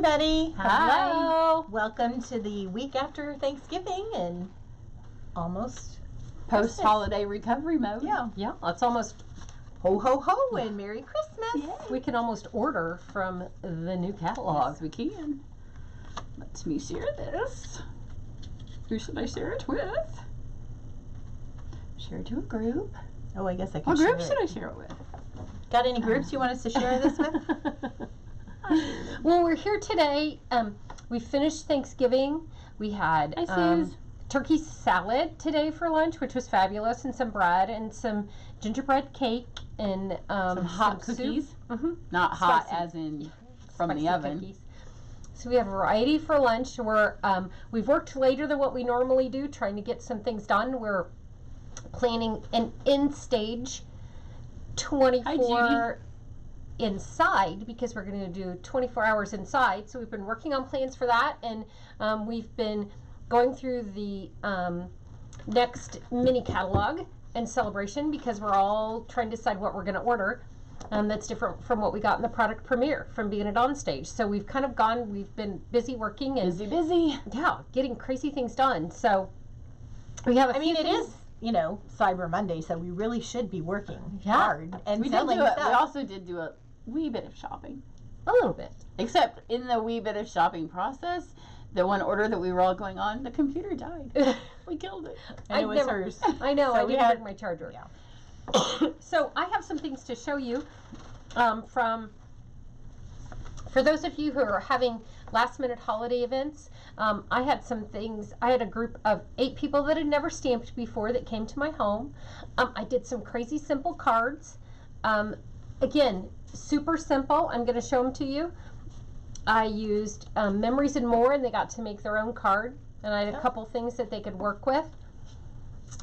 everybody. Hi. Hello. Welcome to the week after Thanksgiving and almost post-holiday recovery mode. Yeah. It's almost ho ho ho and Merry Christmas. Yay. We can almost order from the new catalog. Yes, we can. Let me share this. Who should I share it with? Share it to a group. Oh, I guess I can What share group it. should I share it with? Got any groups you want us to share this with? Well, we're here today. We finished Thanksgiving. We had turkey salad today for lunch, which was fabulous, and some bread and some gingerbread cake and some hot cookies. Not hot as in from the oven. Cookies. So we have a variety for lunch. We've worked later than what we normally do, trying to get some things done. We're planning an INStage 24 inside, because we're going to do 24 hours inside. So we've been working on plans for that, and we've been going through the next mini catalog and celebration, because we're all trying to decide what we're going to order. That's different from what we got in the product premiere from being at INStage. So we've kind of we've been busy working and busy. Yeah, getting crazy things done. So we have it is, Cyber Monday, so we really should be working hard and we selling did do stuff. We also did do a wee bit of shopping. A little bit. Except in the wee bit of shopping process, the one order that we were all going on, the computer died. We killed it. And it was hers. I know, So I we didn't had- bring my charger. Yeah. So I have some things to show you for those of you who are having last minute holiday events. I had some things. I had a group of 8 people that had never stamped before that came to my home. I did some crazy simple cards. Again, super simple. I'm going to show them to you. I used Memories and More, and they got to make their own card. And I had a couple things that they could work with.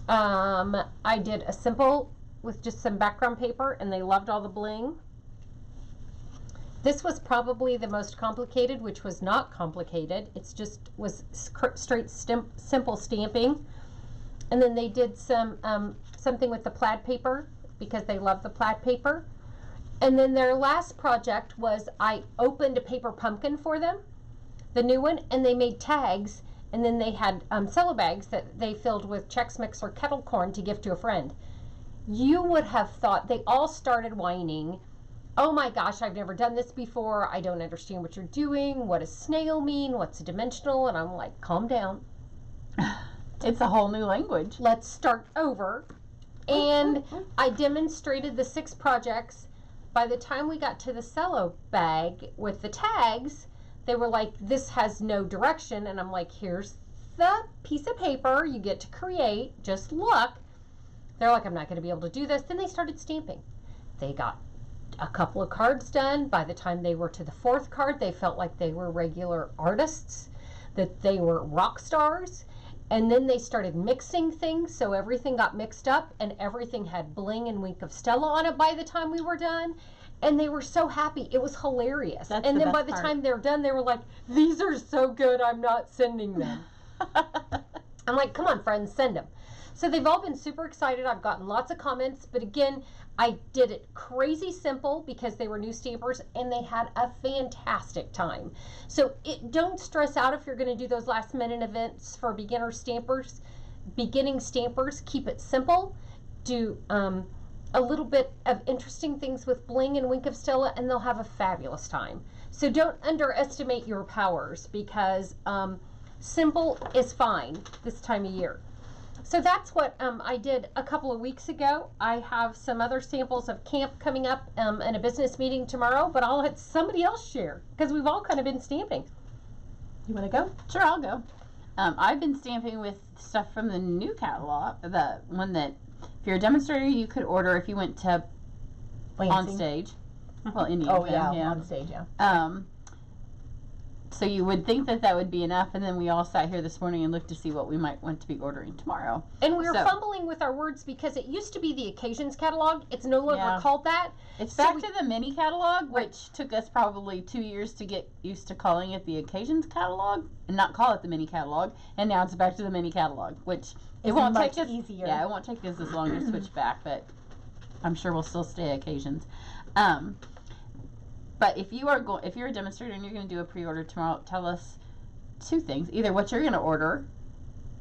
I did a simple with just some background paper, and they loved all the bling. This was probably the most complicated, which was not complicated. It's just was straight simple stamping. And then they did some something with the plaid paper, because they love the plaid paper. And then their last project was I opened a paper pumpkin for them, the new one, and they made tags. And then they had cello bags that they filled with Chex Mix or kettle corn to give to a friend. You would have thought they all started whining. Oh my gosh, I've never done this before. I don't understand what you're doing. What does snail mean? What's a dimensional? And I'm like, calm down. It's a whole new language. Let's start over. And I demonstrated the 6 projects. By the time we got to the cello bag with the tags, they were like, this has no direction. And I'm like, here's the piece of paper you get to create. Just look. They're like, I'm not going to be able to do this. Then they started stamping. They got a couple of cards done. By the time they were to the 4th card, they felt like they were regular artists, that they were rock stars. And then they started mixing things, so everything got mixed up, and everything had bling and Wink of Stella on it by the time we were done. And they were so happy. It was hilarious. That's and the then by best the part. time they were done, they were like, these are so good, I'm not sending them. I'm like, come on, friends, send them. So they've all been super excited. I've gotten lots of comments, but again, I did it crazy simple because they were new stampers, and they had a fantastic time. So don't stress out if you're going to do those last minute events for beginning stampers. Keep it simple. Do a little bit of interesting things with bling and Wink of Stella, and they'll have a fabulous time. So don't underestimate your powers, because simple is fine this time of year. So that's what I did a couple of weeks ago. I have some other samples of camp coming up and a business meeting tomorrow, but I'll let somebody else share, because we've all kind of been stamping. You want to go? Sure, I'll go. I've been stamping with stuff from the new catalog, the one that, if you're a demonstrator, you could order if you went to INStage. Well, any of them, INStage, yeah. So you would think that that would be enough, and then we all sat here this morning and looked to see what we might want to be ordering tomorrow. And we were fumbling with our words, because it used to be the Occasions catalog. It's no longer called that. It's back to the mini catalog, which took us probably 2 years to get used to calling it the Occasions catalog and not call it the mini catalog. And now it's back to the mini catalog, which it won't take us easier. Yeah, it won't take us as long to switch back, but I'm sure we'll still stay Occasions. But if you're a demonstrator and you're going to do a pre-order tomorrow, tell us 2 things. Either what you're going to order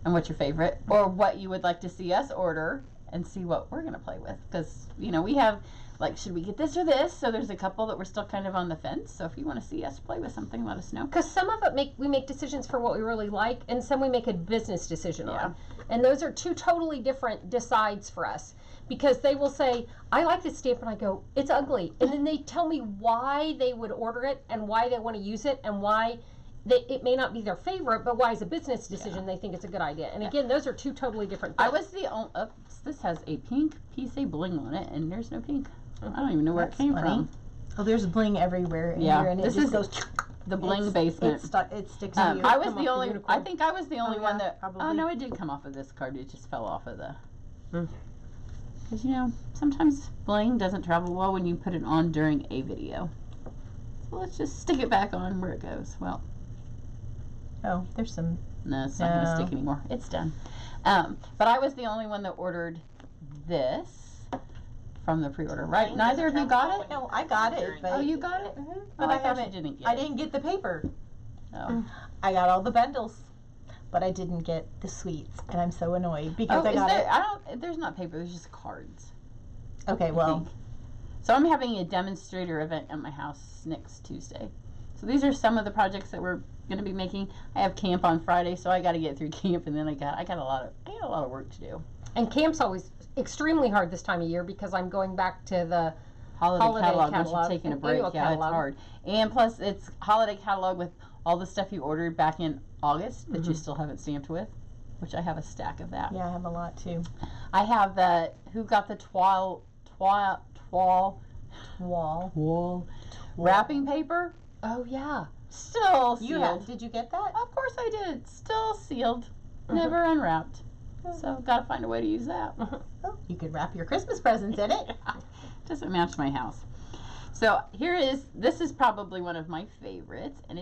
and what's your favorite, or what you would like to see us order and see what we're going to play with. Because, you know, we have, like, should we get this or this? So there's a couple that we're still kind of on the fence. So if you want to see us play with something, let us know. Because some of it we make decisions for what we really like, and some we make a business decision on. And those are 2 totally different decides for us. Because they will say, I like this stamp, and I go, it's ugly. And then they tell me why they would order it and why they want to use it and why it may not be their favorite, but why as a business decision they think it's a good idea. And again, those are 2 totally different things. I was the only, this has a pink piece of bling on it, and there's no pink. I don't even know where it came from. Oh, there's bling everywhere in here, and this it just is goes. The bling basement. It sticks to you. I was the only. I think I was the only one that. Probably. Oh no, it did come off of this card. It just fell off of the. Because you know, sometimes bling doesn't travel well when you put it on during a video. So let's just stick it back on where it goes. Well. Oh, there's some. No, it's not going to stick anymore. It's done. But I was the only one that ordered this from the pre-order, right? Neither of you got it? No, I got it. But, oh, you got it? But I thought you didn't get it. I didn't get the paper. Oh. I got all the bundles, but I didn't get the sweets, and I'm so annoyed because I got it. There's not paper. There's just cards. Okay, well. So I'm having a demonstrator event at my house next Tuesday. So these are some of the projects that we're going to be making. I have camp on Friday, so I got to get through camp, and then I got a lot of work to do. And camp's always extremely hard this time of year because I'm going back to the holiday catalog. Once you're taking a break, it's hard. And plus, it's holiday catalog with all the stuff you ordered back in August that you still haven't stamped with, which I have a stack of that. Yeah, I have a lot too. I have the who got the twal wrapping paper. Oh yeah, still sealed. Did you get that? Of course I did. Still sealed, never unwrapped. So got to find a way to use that. Oh, you could wrap your Christmas presents in it. Doesn't match my house. So this is probably one of my favorites, and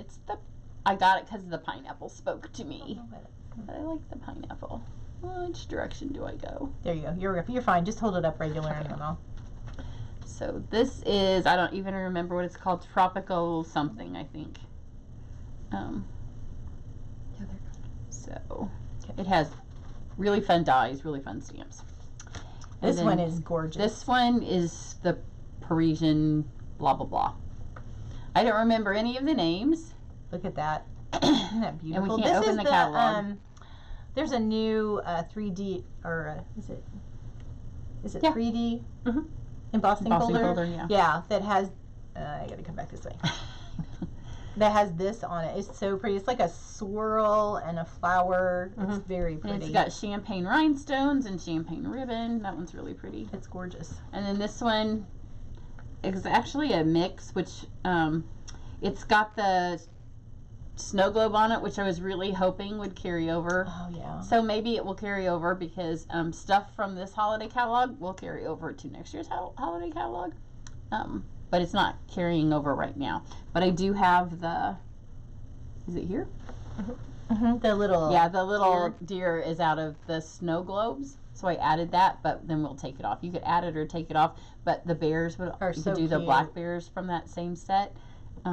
I got it because the pineapple spoke to me. But I like the pineapple. Which direction do I go? There you go. You're fine. Just hold it up regular and then I'll. So this is, I don't even remember what it's called, tropical something, I think. So it has really fun dies, really fun stamps. This one is gorgeous. This one is the Parisian blah blah blah. I don't remember any of the names. Look at that. Isn't that beautiful? And we can't open the catalog. There's a new 3D, or is it 3D embossing folder? Yeah, that has, I gotta come back this way. That has this on it. It's so pretty. It's like a swirl and a flower. It's very pretty. And it's got champagne rhinestones and champagne ribbon. That one's really pretty. It's gorgeous. And then this one is actually a mix, which it's got the snow globe on it, which I was really hoping would carry over. Oh yeah. So maybe it will carry over because stuff from this holiday catalog will carry over to next year's holiday catalog. But it's not carrying over right now. But I do have is it here? The little the little deer is out of the snow globes. So I added that, but then we'll take it off. You could add it or take it off, but the bears you could do the black bears from that same set.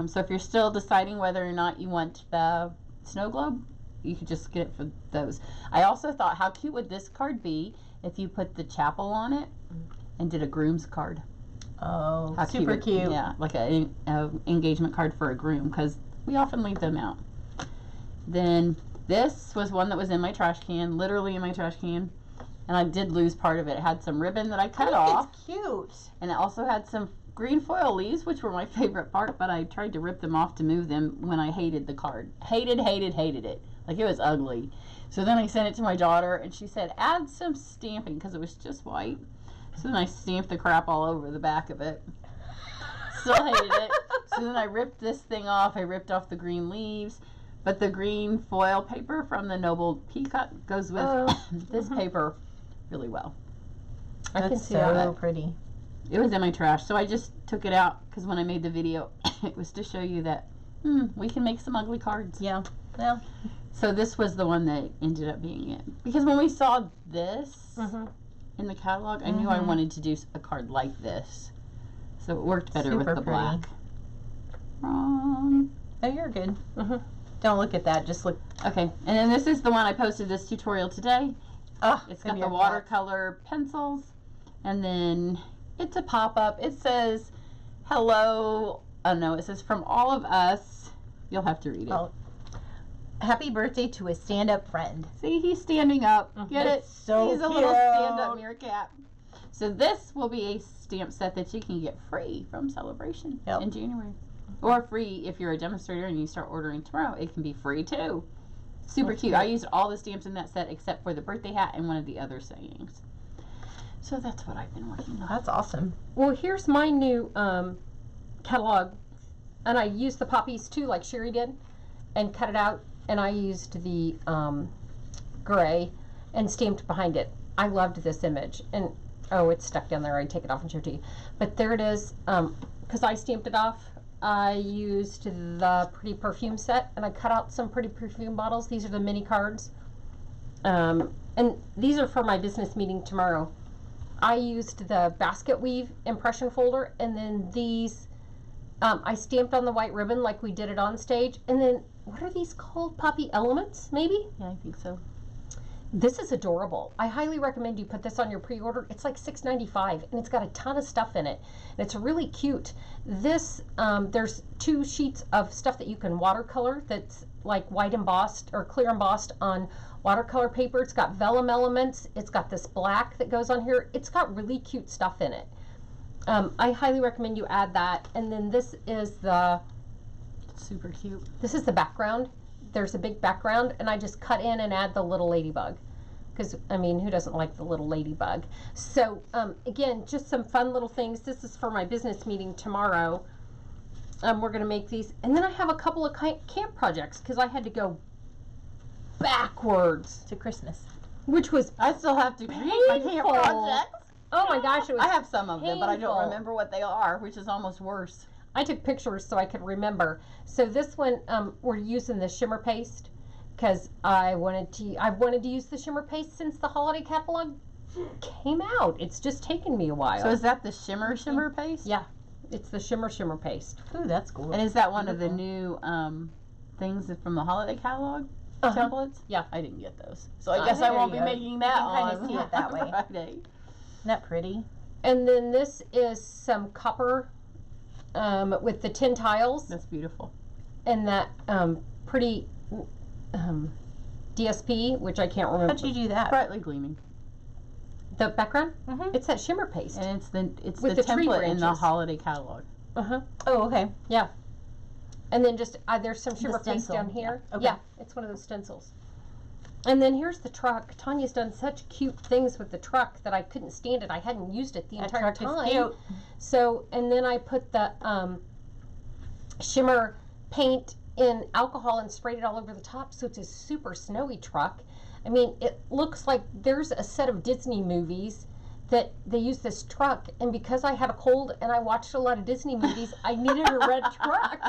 So if you're still deciding whether or not you want the snow globe, you could just get it for those. I also thought, how cute would this card be if you put the chapel on it and did a groom's card? Oh, super cute. Yeah, like an engagement card for a groom, because we often leave them out. Then this was one that was in my trash can, literally in my trash can, and I did lose part of it. It had some ribbon that I cut off. It's cute. And it also had some green foil leaves, which were my favorite part, but I tried to rip them off to move them when I hated the card. Hated it. Like, it was ugly. So then I sent it to my daughter, and she said, add some stamping, because it was just white. So then I stamped the crap all over the back of it. Still hated it. So then I ripped this thing off. I ripped off the green leaves. But the green foil paper from the Noble Peacock goes with this paper really well. I can see so pretty. It was in my trash, so I just took it out because when I made the video, it was to show you that we can make some ugly cards. Yeah. Well. So this was the one that ended up being it. Because when we saw this in the catalog, I knew I wanted to do a card like this. So it worked better with the black. wrong. Oh, you're good. Don't look at that. Just look. Okay, and then this is the one I posted this tutorial today. Oh, it's got the watercolor pencils, and then it's a pop-up. It says, hello. Oh, no, it says from all of us. You'll have to read it. Oh. Happy birthday to a stand-up friend. See, he's standing up. Get it? So he's a little stand-up meerkat. So this will be a stamp set that you can get free from Sale-a-bration in January. Or free if you're a demonstrator and you start ordering tomorrow. It can be free too. Super cute. I used all the stamps in that set except for the birthday hat and one of the other sayings. So that's what I've been working on. That's awesome. Well, here's my new catalog. And I used the poppies too, like Cheri did, and cut it out. And I used the gray and stamped behind it. I loved this image. And, oh, it's stuck down there. I'd take it off and show it to you. But there it is. Because I stamped it off, I used the pretty perfume set. And I cut out some pretty perfume bottles. These are the mini cards. And these are for my business meeting tomorrow. I used the basket weave impression folder. And then these, I stamped on the white ribbon like we did it on stage. And then, what are these called? Poppy Elements, maybe? Yeah, I think so. This is adorable. I highly recommend you put this on your pre-order. It's like $6.95 and it's got a ton of stuff in it. And it's really cute. This, there's 2 sheets of stuff that you can watercolor that's like white embossed or clear embossed on watercolor paper. It's got vellum elements. It's got this black that goes on here. It's got really cute stuff in it. I highly recommend you add that. And then this is the... Super cute. This is the background. There's a big background, and I just cut in and add the little ladybug. Because, I mean, who doesn't like the little ladybug? So, again, just some fun little things. This is for my business meeting tomorrow. We're going to make these. And then I have a couple of camp projects, because I had to go backwards to Christmas. Which was I still have to create my camp projects. Oh, my gosh. It was I have some of them, but I don't remember what they are, which is almost worse. I took pictures so I could remember. So this one, we're using the shimmer paste because I've wanted to use the shimmer paste since the holiday catalog came out. It's just taken me a while. So is that the shimmer paste? Yeah, it's the shimmer paste. Ooh, that's cool. And is that one of the new things from the holiday catalog templates? Yeah, I didn't get those, so I guess I won't be making that on kind of see it that way. Friday. Isn't that pretty? And then this is some copper. With the tin tiles. That's beautiful. And that pretty DSP, which I can't remember. How'd you do that? Brightly gleaming. The background? It's that shimmer paste. And it's the template in the holiday catalog. Oh, okay. Yeah. And then just there's some shimmer paste down here. Yeah. Okay. Yeah, it's one of those stencils. And then here's the truck. Tanya's done such cute things with the truck that I couldn't stand it. I hadn't used it the entire time. Cute. So, and then I put the shimmer paint in alcohol and sprayed it all over the top. So it's a super snowy truck. I mean, it looks like there's a set of Disney movies that they use this truck. And because I had a cold and I watched a lot of Disney movies, I needed a red truck.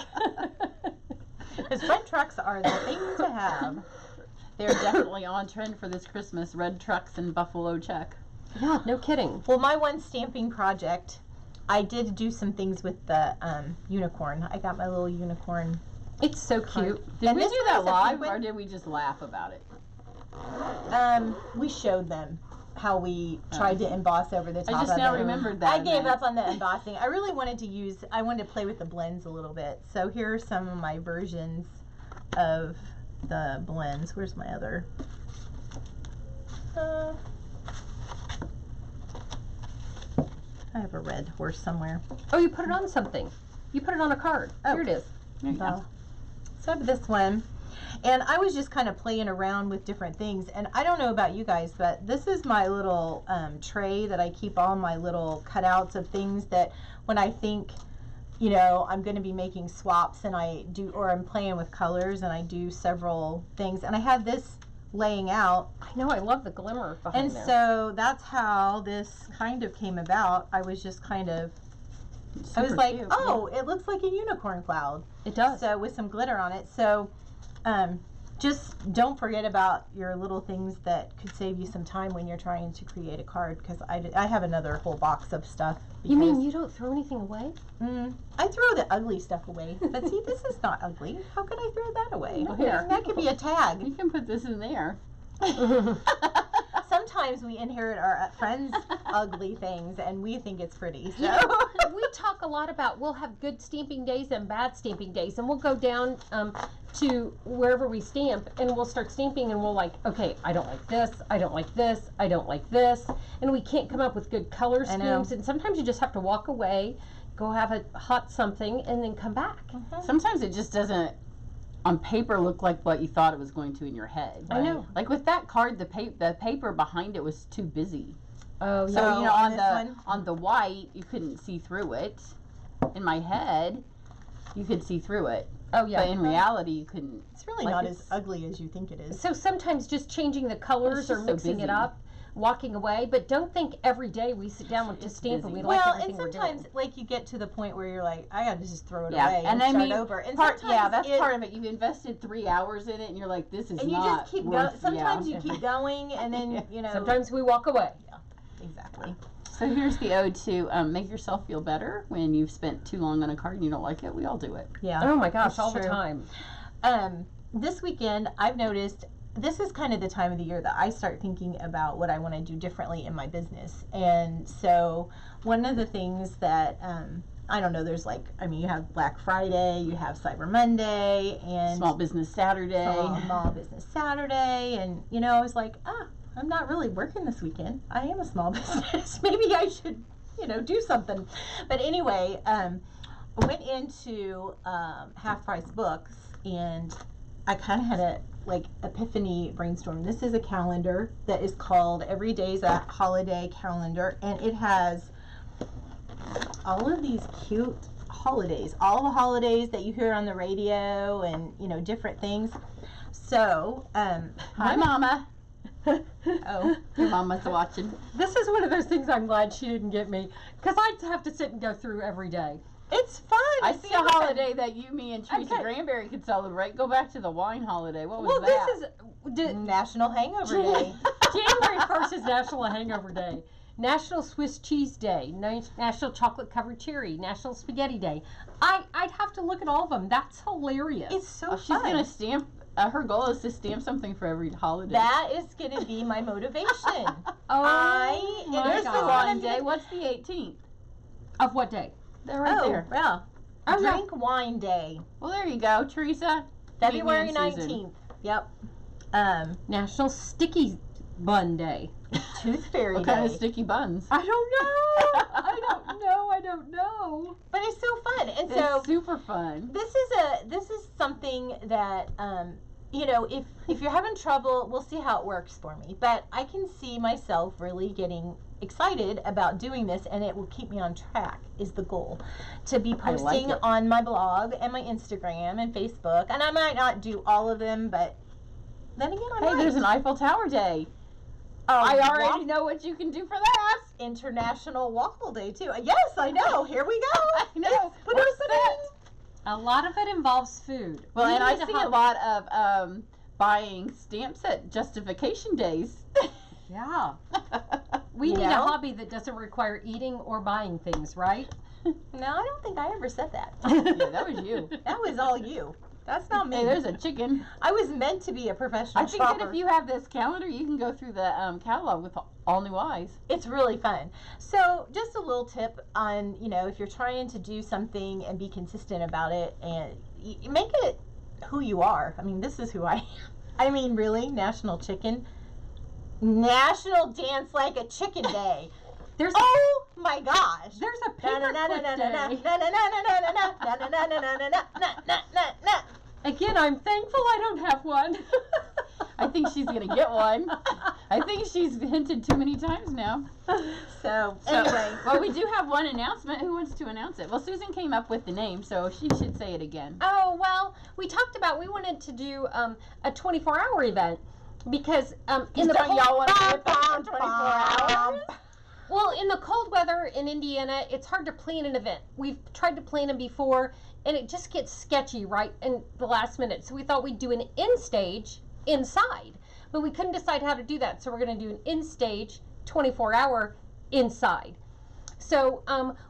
Because red trucks are the thing to have. They're definitely on trend for this Christmas. Red trucks and buffalo check. Yeah, no kidding. Well, my one stamping project, I did do some things with the unicorn. I got my little unicorn. It's so cute. Did we do that live, or did we just laugh about it? We showed them how we tried to emboss over the top. I just now remembered that. I gave up on the embossing. I really wanted to play with the blends a little bit. So here are some of my versions of the blends. Where's my other? I have a red horse somewhere. Oh, you put it on something. You put it on a card. Oh. Here it is. There you go. So I have this one. And I was just kind of playing around with different things. And I don't know about you guys, but this is my little tray that I keep all my little cutouts of things that when I think, you know, I'm going to be making swaps and I'm playing with colors and I do several things. And I have this laying out. I know, I love the glimmer behind there. And so that's how this kind of came about. I was just kind of, I was like, oh, it looks like a unicorn cloud. It does. So with some glitter on it. So just don't forget about your little things that could save you some time when you're trying to create a card, because I have another whole box of stuff. You mean you don't throw anything away? I throw the ugly stuff away, but see, this is not ugly. How could I throw that away? Well, here. That could be a tag. You can put this in there. Sometimes we inherit our friends' ugly things, and we think it's pretty. So we talk a lot about we'll have good stamping days and bad stamping days, and we'll go down to wherever we stamp, and we'll start stamping, and we'll like, okay, I don't like this, I don't like this, I don't like this, and we can't come up with good color schemes. And sometimes you just have to walk away, go have a hot something, and then come back. Sometimes it just doesn't on paper look like what you thought it was going to in your head. I know. Like with that card, the paper behind it was too busy. Oh, yeah. So, you know, on the white, you couldn't see through it. In my head, you could see through it. Oh, yeah. But in reality, you couldn't. It's really not as ugly as you think it is. So sometimes just changing the colors or mixing it up, walking away, but don't think every day we sit down to stamp and we like everything we're doing. Well, and sometimes like you get to the point where you're like, I gotta just throw it away and I start mean, over. And that's part of it. You've invested 3 hours in it, and you're like, this is and you not just keep worth, going. Sometimes you keep going, and then you know. Sometimes we walk away. Yeah, exactly. So here's the ode to make yourself feel better when you've spent too long on a card and you don't like it. We all do it. Yeah. Oh my gosh, all the time. This weekend, I've noticed this is kind of the time of the year that I start thinking about what I want to do differently in my business. And so one of the things that, I don't know, there's like, I mean, you have Black Friday, you have Cyber Monday, and Small Business Saturday. Small Business Saturday. And, you know, I was like, I'm not really working this weekend. I am a small business. Maybe I should, you know, do something. But anyway, I went into Half Price Books, and I kind of had a epiphany brainstorm. This is a calendar that is called Every Day's a Holiday Calendar, and it has all of these cute holidays, all the holidays that you hear on the radio, and you know, different things. So hi Mama. Oh, your mama's watching. This is one of those things I'm glad she didn't get me, because I'd have to sit and go through every day. It's fun. I see a holiday that you, me, and Teresa Granberry could celebrate. Go back to the wine holiday. What was that? This is National Hangover Day. January 1st is National Hangover Day. National Swiss Cheese Day. National Chocolate Covered Cherry. National Spaghetti Day. I'd have to look at all of them. That's hilarious. It's so fun. She's going to stamp. Her goal is to stamp something for every holiday. That is going to be my motivation. There's the wine day. What's the 18th? Of what day? They're right there. Yeah. Drink wine day. Well, there you go, Teresa. February 19th. Yep. National Sticky Bun Day. Tooth Fairy What Day. kind of sticky buns? I don't know. I don't know. But it's so fun, and it's super fun. This is something that you know, if you're having trouble, we'll see how it works for me. But I can see myself really getting excited about doing this, and it will keep me on track, is the goal. To be posting on my blog and my Instagram and Facebook, and I might not do all of them, but then again, there's an Eiffel Tower Day. I already know what you can do for that. International Waffle Day too. Yes, I know. Here we go. I know. What's that? A lot of it involves food. Well, and I see a lot of buying stamps at justification days. Yeah. We need a hobby that doesn't require eating or buying things, right? No, I don't think I ever said that. Yeah, that was you. That was all you. That's not me. Hey, there's a chicken. I was meant to be a professional shopper. I think that if you have this calendar, you can go through the catalog with all new eyes. It's really fun. So just a little tip on, you know, if you're trying to do something and be consistent about it, and make it who you are. I mean, this is who I am. I mean, really, National Dance Like a Chicken Day. Oh my gosh. There's a paperclip day. Again, I'm thankful I don't have one. I think she's going to get one. I think she's hinted too many times now. So anyway. Well, we do have one announcement. Who wants to announce it? Well, Susan came up with the name, so she should say it again. Oh, well, we talked about, we wanted to do a 24-hour event because in the don't y'all want to get on 24 hours? Well, in the cold weather in Indiana, it's hard to plan an event. We've tried to plan them before, and it just gets sketchy right in the last minute. So we thought we'd do an INStage inside, but we couldn't decide how to do that. So we're going to do an INStage 24-hour inside. So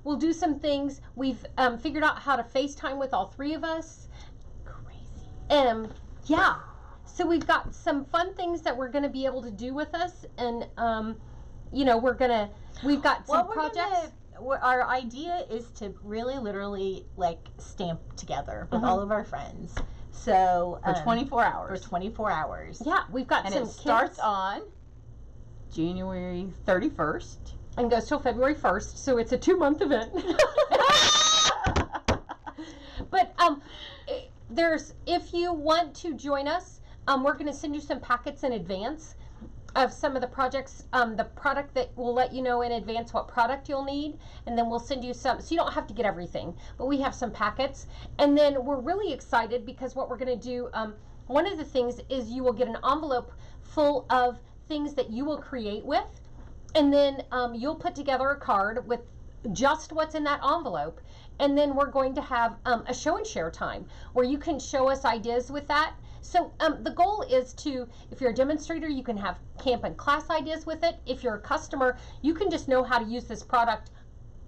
we'll do some things. We've figured out how to FaceTime with all 3 of us. Crazy. Yeah. So we've got some fun things that we're going to be able to do with us, and you know, we've got some projects. Our idea is to really literally like stamp together with all of our friends. So for 24 hours. For 24 hours. Yeah, we've got and some. And it starts on January 31st and goes till February 1st. So it's a 2-month event. But if you want to join us, we're going to send you some packets in advance of some of the projects, the product that will let you know in advance what product you'll need, and then we'll send you some, so you don't have to get everything, but we have some packets. And then we're really excited because what we're going to do, one of the things is you will get an envelope full of things that you will create with, and then you'll put together a card with just what's in that envelope, and then we're going to have a show and share time where you can show us ideas with that. So the goal is to, if you're a demonstrator, you can have camp and class ideas with it. If you're a customer, you can just know how to use this product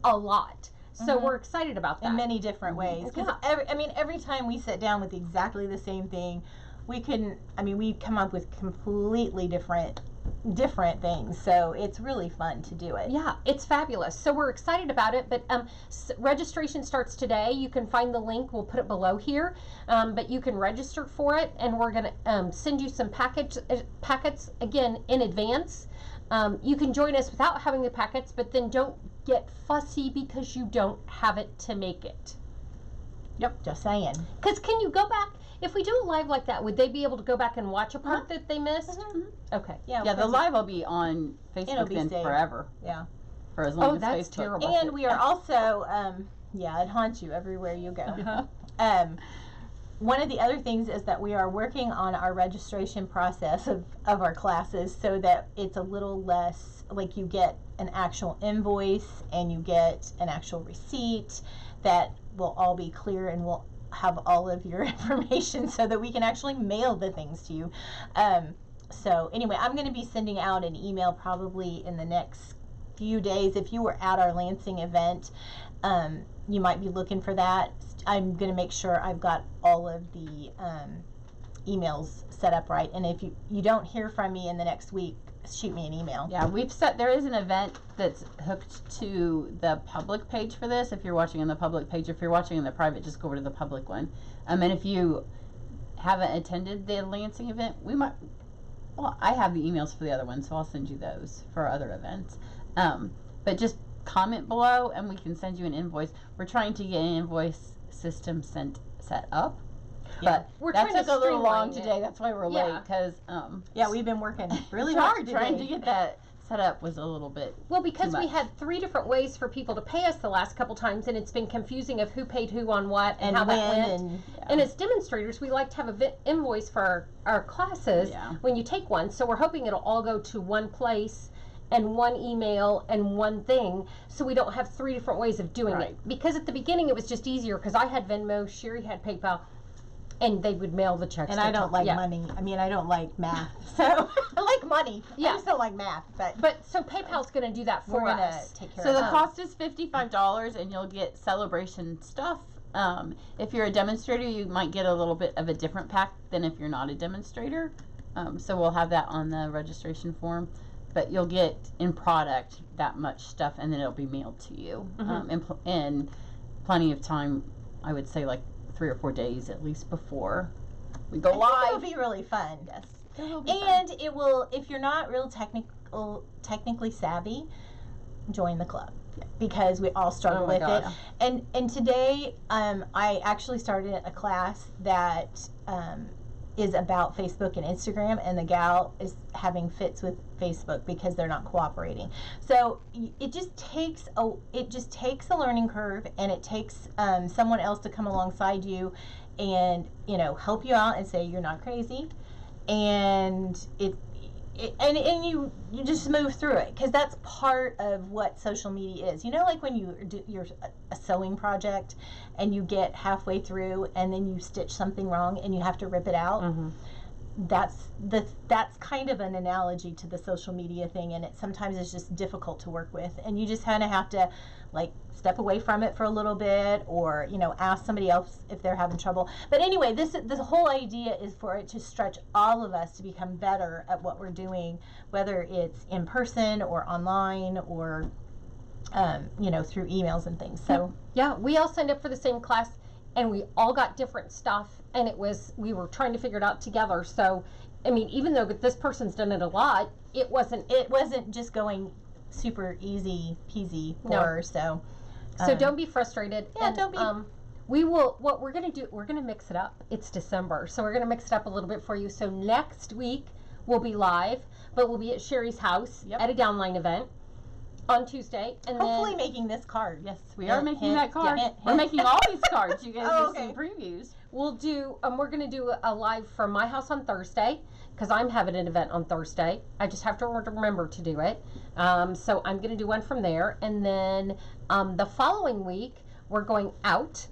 a lot. So we're excited about that. In many different ways. Because every time we sit down with exactly the same thing, we come up with completely different things. So it's really fun to do it. Yeah, it's fabulous. So we're excited about it, but registration starts today. You can find the link. We'll put it below here, but you can register for it, and we're going to send you some packets again in advance. You can join us without having the packets, but then don't get fussy because you don't have it to make it. Yep, just saying. Because can you go back? If we do it live like that, would they be able to go back and watch a part that they missed? Okay. Yeah, the live will be on Facebook then forever. Yeah. For as long as that's Facebook. terrible. And we are also, it haunts you everywhere you go. One of the other things is that we are working on our registration process of our classes so that it's a little less, like you get an actual invoice and you get an actual receipt that will all be clear and will have all of your information so that we can actually mail the things to you. So anyway, I'm going to be sending out an email probably in the next few days. If you were at our Lansing event, you might be looking for that. I'm going to make sure I've got all of the emails set up right. And if you don't hear from me in the next week, shoot me an email. Yeah, there is an event that's hooked to the public page for this. If you're watching on the public page, if you're watching in the private, just go over to the public one. And if you haven't attended the Lansing event, I have the emails for the other one, so I'll send you those for other events. But just comment below and we can send you an invoice. We're trying to get an invoice system set up. Yeah. But that took a little long today. That's why we're late, because we've been working really hard trying to get that set up. Was a little bit because we had 3 different ways for people to pay us the last couple times, and it's been confusing of who paid who on what and how that went. And as demonstrators, we like to have an invoice for our classes when you take one. So we're hoping it'll all go to one place and one email and one thing, so we don't have 3 different ways of doing it. Because at the beginning it was just easier because I had Venmo, Cheri had PayPal, and they would mail the checks. And I don't like money. I don't like math. So I like money. Yeah. I just don't like math. But so PayPal's going to do that for us. Take care so of the cost is $55, and you'll get sale-a-bration stuff. If you're a demonstrator, you might get a little bit of a different pack than if you're not a demonstrator. So we'll have that on the registration form. But you'll get in product that much stuff, and then it'll be mailed to you in plenty of time. I would say like 3 or 4 days at least before we go live. It'll be really fun. Yes. It will, if you're not real technically savvy, join the club because we all struggle with it. And today I actually started a class that is about Facebook and Instagram, and the gal is having fits with Facebook because they're not cooperating. So it just takes a learning curve, and it takes someone else to come alongside you and help you out and say you're not crazy, and and you just move through it, because that's part of what social media is. You know, like when you do a sewing project and you get halfway through and then you stitch something wrong and you have to rip it out. Mm-hmm. That's kind of an analogy to the social media thing, and it sometimes is just difficult to work with, and you just kind of have to like step away from it for a little bit, or ask somebody else if they're having trouble. But anyway, the whole idea is for it to stretch all of us to become better at what we're doing, whether it's in person or online or through emails and things. So yeah, we all signed up for the same class, and we all got different stuff, and we were trying to figure it out together. So, I mean, even though this person's done it a lot, it wasn't just going super easy peasy for her. So don't be frustrated. Yeah, and, don't be. What we're going to do, we're going to mix it up. It's December, so we're going to mix it up a little bit for you. So next week we'll be live, but we'll be at Cheri's house at a downline event on Tuesday, and hopefully making this card. Yes, we are making that card. We're making all these cards. You guys will see previews. We'll do. We're going to do a live from my house on Thursday, because I'm having an event on Thursday. I just have to remember to do it. So I'm going to do one from there, and then the following week we're going out,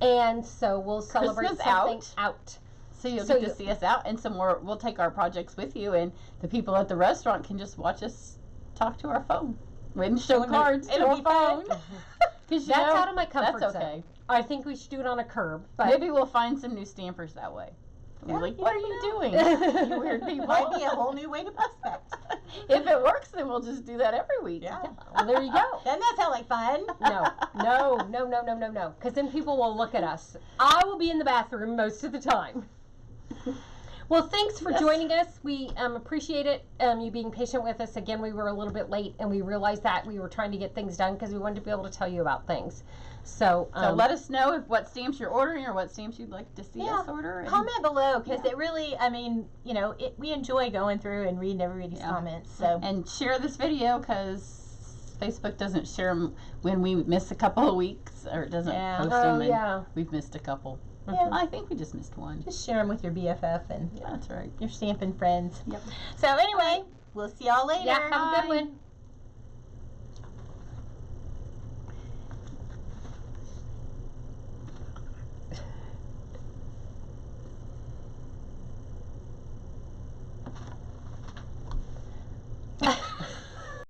and so we'll celebrate Christmas something out. So you'll get to see us out, and some more. We'll take our projects with you, and the people at the restaurant can just watch us talk to our phone. We didn't show cards to our phone. That's out of my comfort zone. Zone. I think we should do it on a curb. But maybe we'll find some new stampers that way. We're like, what are you doing, you weird people? Might be a whole new way to prospect. If it works, then we'll just do that every week. Yeah. Well, there you go. Doesn't that sound like fun? No. Because then people will look at us. I will be in the bathroom most of the time. Well, thanks for joining us. We appreciate it, you being patient with us. Again, we were a little bit late, and we realized that we were trying to get things done because we wanted to be able to tell you about things. So let us know what stamps you're ordering or what stamps you'd like to see us order. Comment below, because it really, we enjoy going through and reading everybody's comments. So and share this video, because Facebook doesn't share them when we miss a couple of weeks, or it doesn't post them. And we've missed a couple. Yeah, I think we just missed one. Just share them with your BFF and that's right, your stamping friends. Yep. So anyway, we'll see y'all later. Yeah, have a good one.